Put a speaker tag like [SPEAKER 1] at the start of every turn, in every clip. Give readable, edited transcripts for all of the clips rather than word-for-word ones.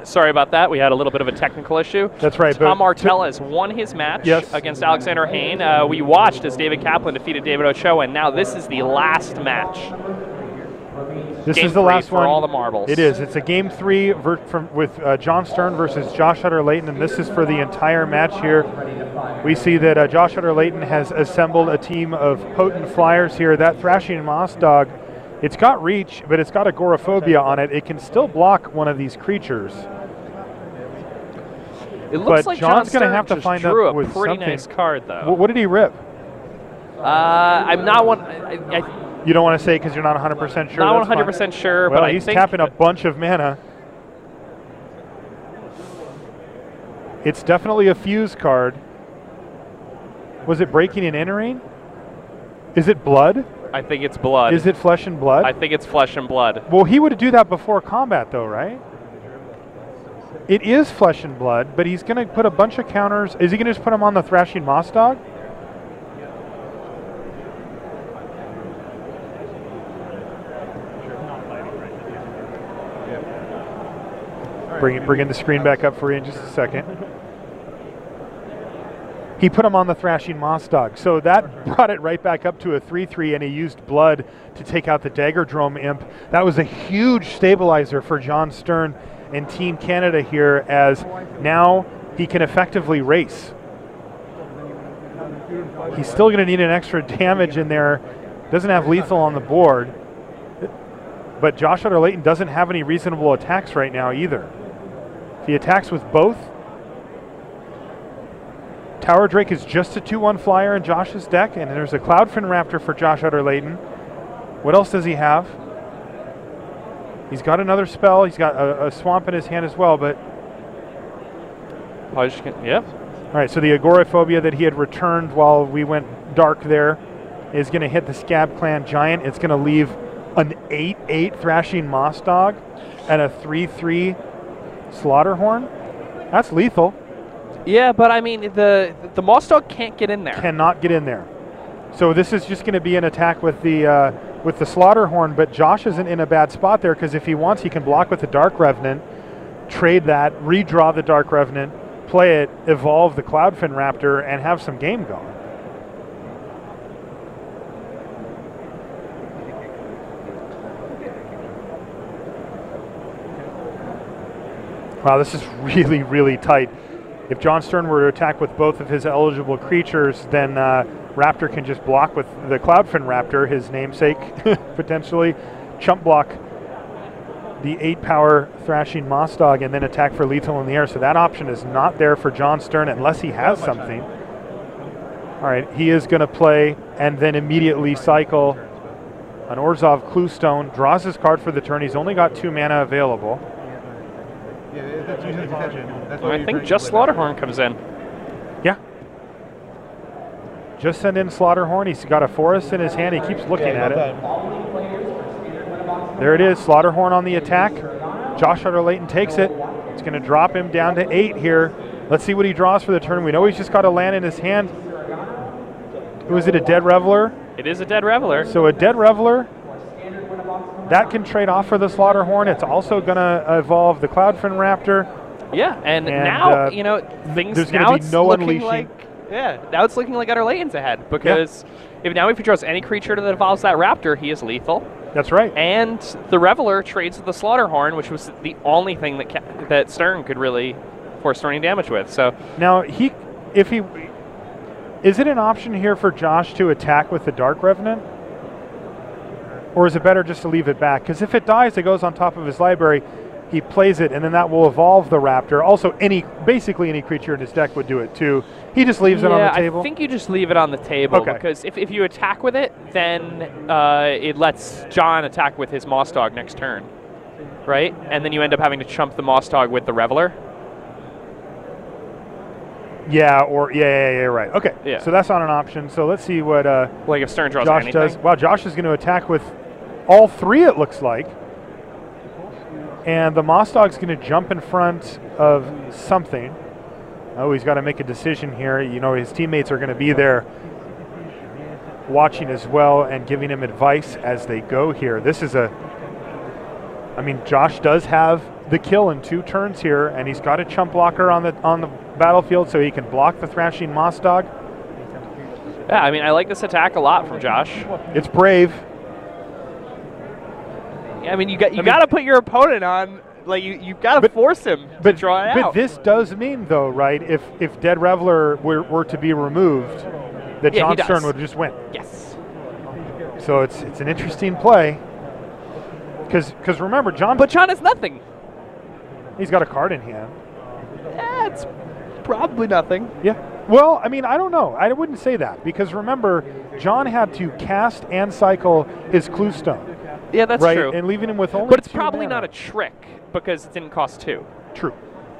[SPEAKER 1] Sorry about that. We had a little bit of a technical issue.
[SPEAKER 2] That's right.
[SPEAKER 1] Tom Martell has won his match against Alexander Hayne. We watched as David Kaplan defeated David Ochoa, and now this is the last match.
[SPEAKER 2] This
[SPEAKER 1] game
[SPEAKER 2] is the last
[SPEAKER 1] for
[SPEAKER 2] one.
[SPEAKER 1] All the marbles.
[SPEAKER 2] It is. It's a game 3 with John Stern versus Josh Utter-Leighton, and this is for the entire match here. We see that Josh Utter-Leighton has assembled a team of potent flyers here. That Thrashing Moss Dog, it's got reach, but it's got agoraphobia on it. It can still block one of these creatures.
[SPEAKER 1] It looks
[SPEAKER 2] but
[SPEAKER 1] like
[SPEAKER 2] John's
[SPEAKER 1] going to
[SPEAKER 2] have to find
[SPEAKER 1] drew
[SPEAKER 2] up with
[SPEAKER 1] a pretty
[SPEAKER 2] something.
[SPEAKER 1] nice card, though.
[SPEAKER 2] What did he rip?
[SPEAKER 1] I'm not one.
[SPEAKER 2] You don't want to say because you're not 100% sure?
[SPEAKER 1] Not 100% sure,
[SPEAKER 2] well,
[SPEAKER 1] but
[SPEAKER 2] he's tapping a bunch of mana. It's definitely a fuse card. Was it breaking and entering? Is it blood?
[SPEAKER 1] I think it's blood.
[SPEAKER 2] Is it flesh and blood?
[SPEAKER 1] I think it's flesh and blood.
[SPEAKER 2] Well, he would do that before combat, though, right? It is flesh and blood, but he's going to put a bunch of counters. Is he going to just put them on the Thrashing Moss Dog? Bringing the screen back up for you in just a second. He put him on the Thrashing Moss Dog, so that brought it right back up to a 3-3, and he used blood to take out the Daggerdrome Imp. That was a huge stabilizer for John Stern and Team Canada here, as now he can effectively race. He's still going to need an extra damage in there. Doesn't have lethal on the board, but Josh Utter-Leighton doesn't have any reasonable attacks right now either. If he attacks with both, Tower Drake is just a 2-1 flyer in Josh's deck, and there's a Cloudfin Raptor for Josh Utter-Leighton. What else does he have? He's got another spell. He's got a Swamp in his hand as well, but...
[SPEAKER 1] Yep.
[SPEAKER 2] All right, so the Agoraphobia that he had returned while we went dark there is going to hit the Scab Clan Giant. It's going to leave an 8-8 Thrashing Moss Dog and a 3-3 Slaughterhorn. That's lethal.
[SPEAKER 1] Yeah, but I mean, the Moss Dog can't get in there.
[SPEAKER 2] Cannot get in there. So this is just going to be an attack with the Slaughterhorn, but Josh isn't in a bad spot there, because if he wants, he can block with the Dark Revenant, trade that, redraw the Dark Revenant, play it, evolve the Cloudfin Raptor, and have some game going. Wow, this is really, really tight. If John Stern were to attack with both of his eligible creatures, then Raptor can just block with the Cloudfin Raptor, his namesake, potentially. Chump block the 8-power Thrashing Moss Dog and then attack for lethal in the air. So that option is not there for John Stern unless he has something. All right, he is going to play and then immediately cycle an Orzhov Cluestone, draws his card for the turn. He's only got 2 mana available.
[SPEAKER 1] I think just Slaughterhorn comes in.
[SPEAKER 2] Yeah. Just send in Slaughterhorn. He's got a forest in his hand. He keeps looking at it. There it is, Slaughterhorn on the attack. Josh Utter-Leighton takes it. It's going to drop him down to 8 here. Let's see what he draws for the turn. We know he's just got a land in his hand. Who is it, a Dead Reveler?
[SPEAKER 1] It is a Dead Reveler.
[SPEAKER 2] So a Dead Reveler, that can trade off for the Slaughterhorn. It's also going to evolve the Cloudfin Raptor.
[SPEAKER 1] Yeah, and now, you know, things,
[SPEAKER 2] there's
[SPEAKER 1] now
[SPEAKER 2] going to be no unleashing.
[SPEAKER 1] Now it's looking like Utter-Leighton's ahead, because if he draws any creature that evolves that Raptor, he is lethal.
[SPEAKER 2] That's right.
[SPEAKER 1] And the Reveler trades with the Slaughterhorn, which was the only thing that Stern could really force any damage with. So
[SPEAKER 2] now is it an option here for Josh to attack with the Dark Revenant? Or is it better just to leave it back? Because if it dies, it goes on top of his library. He plays it, and then that will evolve the Raptor. Also, basically any creature in his deck would do it too. He just leaves it on the table?
[SPEAKER 1] I think you just leave it on the table,
[SPEAKER 2] okay.
[SPEAKER 1] Because if you attack with it, then it lets John attack with his Moss Dog next turn, right? And then you end up having to chump the Moss Dog with the Reveler.
[SPEAKER 2] Yeah, right. Okay,
[SPEAKER 1] yeah.
[SPEAKER 2] So that's not an option. So let's see what
[SPEAKER 1] like if Stern draws
[SPEAKER 2] Josh
[SPEAKER 1] anything.
[SPEAKER 2] does. Wow, Josh is going to attack with all 3, it looks like. And the Moss Dog's going to jump in front of something. Oh, he's got to make a decision here. You know, his teammates are going to be there watching as well and giving him advice as they go here. This is I mean, Josh does have the kill in 2 turns here, and he's got a chump blocker on the battlefield, so he can block the Thrashing Moss Dog.
[SPEAKER 1] Yeah, I mean, I like this attack a lot from Josh.
[SPEAKER 2] It's brave.
[SPEAKER 1] Yeah, I mean, you got to put your opponent on. Like you've got to force him to draw it out.
[SPEAKER 2] But this does mean, though, right? If Dead Reveler were to be removed, that John Stern would just win.
[SPEAKER 1] Yes.
[SPEAKER 2] So it's an interesting play. Because remember, John.
[SPEAKER 1] But John has nothing.
[SPEAKER 2] He's got a card in hand.
[SPEAKER 1] Yeah, it's probably nothing.
[SPEAKER 2] Yeah. Well, I mean, I don't know. I wouldn't say that because remember, John had to cast and cycle his Clue Stone.
[SPEAKER 1] Yeah, that's
[SPEAKER 2] right?
[SPEAKER 1] true.
[SPEAKER 2] And leaving him with only.
[SPEAKER 1] But it's
[SPEAKER 2] 2
[SPEAKER 1] probably
[SPEAKER 2] mana.
[SPEAKER 1] not a trick because it didn't cost 2.
[SPEAKER 2] True.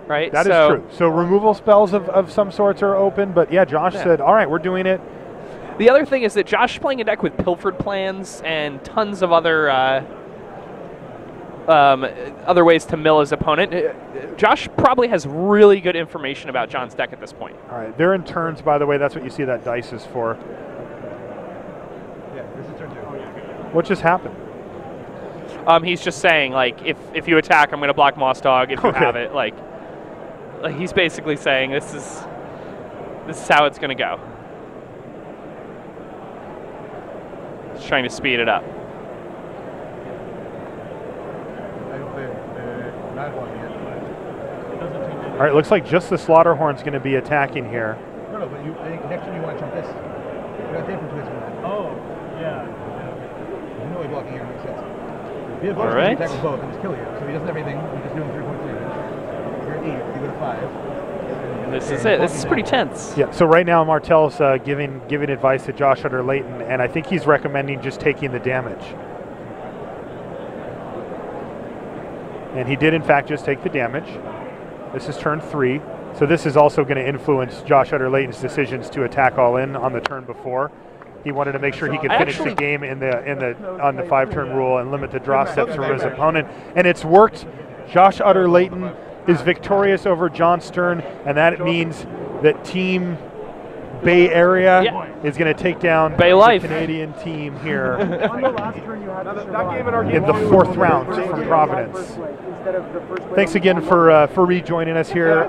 [SPEAKER 1] Right.
[SPEAKER 2] That is true. So removal spells of some sorts are open. But yeah, Josh said, "All right, we're doing it."
[SPEAKER 1] The other thing is that Josh is playing a deck with Pilfered Plans and tons of other ways to mill his opponent. Josh probably has really good information about John's deck at this point.
[SPEAKER 2] All right, they're in turns, by the way. That's what you see that dice is for.
[SPEAKER 3] Yeah, this is turn 2.
[SPEAKER 2] What just happened?
[SPEAKER 1] He's just saying, like, if you attack, I'm going to block Moss Dog. If you have it, like he's basically saying this is how it's going to go. He's trying to speed it up.
[SPEAKER 2] All right, looks like just the Slaughterhorn's going to be attacking here.
[SPEAKER 3] No, but I think next turn you want to jump this. You got different twists from that.
[SPEAKER 4] Oh, yeah.
[SPEAKER 3] You know he's blocking here, makes sense. He has
[SPEAKER 1] All right.
[SPEAKER 3] attack with both and just kill you. So he doesn't have anything. He's just doing 3 points damage. You're at 8. You go to 5.
[SPEAKER 1] This is it. This is pretty tense.
[SPEAKER 2] Yeah. So right now Martell's giving advice to Josh Utter-Layton, and I think he's recommending just taking the damage. And he did in fact just take the damage. This is turn 3. So this is also going to influence Josh Utter-Layton's decisions to attack all in on the turn before. He wanted to make sure he could finish the game on the 5-turn rule and limit the draw steps from his opponent. And it's worked. Josh Utter-Layton is victorious over John Stern, and that means that Team Bay Area is going to take down
[SPEAKER 1] Bay
[SPEAKER 2] the
[SPEAKER 1] Life.
[SPEAKER 2] Canadian team here
[SPEAKER 4] On the last turn, you had to survive.
[SPEAKER 2] in the 4th round from Providence. Thanks again for rejoining us here.